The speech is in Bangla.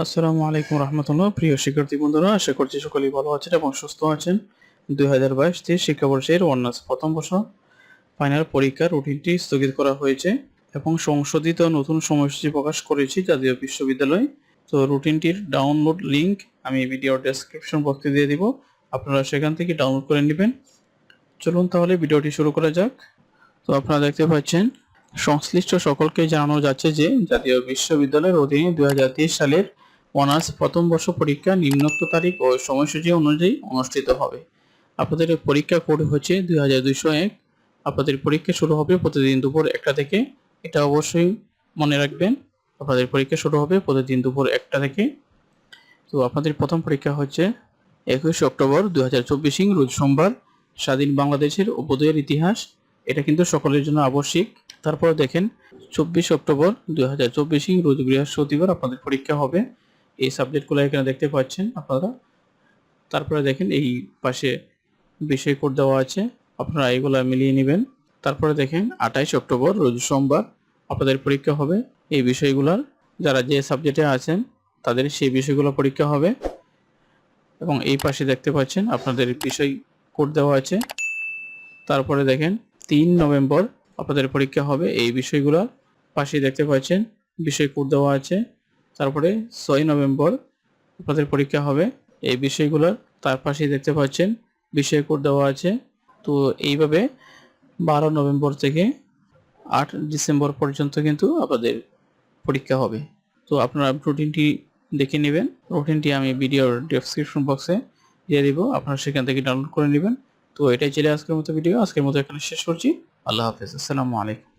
আসসালামু আলাইকুম রহমতুল্লাহ। প্রিয় শিক্ষার্থী বন্ধুরা, আশা করছি সকলেই ভালো আছেন এবং সুস্থ আছেন। 2022-23 শিক্ষাবর্ষের অনার্স প্রথম বর্ষ ফাইনাল পরীক্ষার রুটিনটি স্থগিত করা হয়েছে এবং সংশোধিত নতুন সময়সূচি প্রকাশ করেছি জাতীয় বিশ্ববিদ্যালয়। তো রুটিনটির ডাউনলোড লিংক আমি ভিডিও ডেসক্রিপশন বক্সে দিয়ে দিব, আপনারা সেখান থেকে ডাউনলোড করে নেবেন। চলুন তাহলে ভিডিওটি শুরু করা যাক। তো আপনারা দেখতে পাচ্ছেন, সংশ্লিষ্ট সকলকে জানানো যাচ্ছে যে জাতীয় বিশ্ববিদ্যালয়ের অধীনে 2023 সালের অনার্স প্রথম বর্ষ পরীক্ষা নিম্নোক্ত তারিখ ও সময়সূচি অনুযায়ী অনুষ্ঠিত হবে। আপনাদের পরীক্ষা কোড হচ্ছে 2201। আপনাদের পরীক্ষা শুরু হবে প্রতিদিন দুপুর 1টা থেকে। এটা অবশ্যই মনে রাখবেন, আপনাদের পরীক্ষা শুরু হবে প্রতিদিন দুপুর 1টা থেকে। তো আপনাদের প্রথম পরীক্ষা হচ্ছে 21 অক্টোবর 2024 রোজ সোমবার, স্বাধীন বাংলাদেশের উদয়ের ইতিহাস। এটা কিন্তু সকলের জন্য আবশ্যিক। তারপর দেখেন 24 অক্টোবর 2024 রোজ বৃহস্পতিবার আপনাদের পরীক্ষা হবে। এই সাবজেক্টগুলো এখানে দেখতে পাচ্ছেন আপনারা। তারপরে দেখেন এই পাশে বিষয় কোড দেওয়া আছে, আপনারা এগুলা মিলিয়ে নেবেন। তারপরে দেখেন 28 অক্টোবর রোজ সোমবার আপনাদের পরীক্ষা হবে। এই বিষয়গুলোর যারা যে সাবজেক্টে আছেন তাদের সেই বিষয়গুলো পরীক্ষা হবে। এবং এই পাশে দেখতে পাচ্ছেন আপনাদের বিষয় কোড দেওয়া আছে। তারপরে দেখেন 3 নভেম্বর আপনাদের পরীক্ষা হবে। এই বিষয়গুলোর পাশে দেখতে পাচ্ছেন বিষয় কোড দেওয়া আছে। তারপরে 6 নভেম্বর আপনাদের পরীক্ষা হবে। এই বিষয়গুলোর তার পাশে দেখতে পাচ্ছেন বিষয় কোড দেওয়া আছে। তো এইভাবে 12 নভেম্বর থেকে 8 ডিসেম্বর পর্যন্ত কিন্তু আপনাদের পরীক্ষা হবে। তো আপনারা রুটিনটি দেখে নেবেন। রুটিনটি আমি ভিডিওর ডেসক্রিপশন বক্সে দিয়ে দিব, আপনারা সেখান থেকে ডাউনলোড করে নেবেন। তো এটাই ছিল আজকের মতো ভিডিও। আজকের মতো এখানে শেষ করছি। আল্লাহ হাফেজ। আসসালামু আলাইকুম।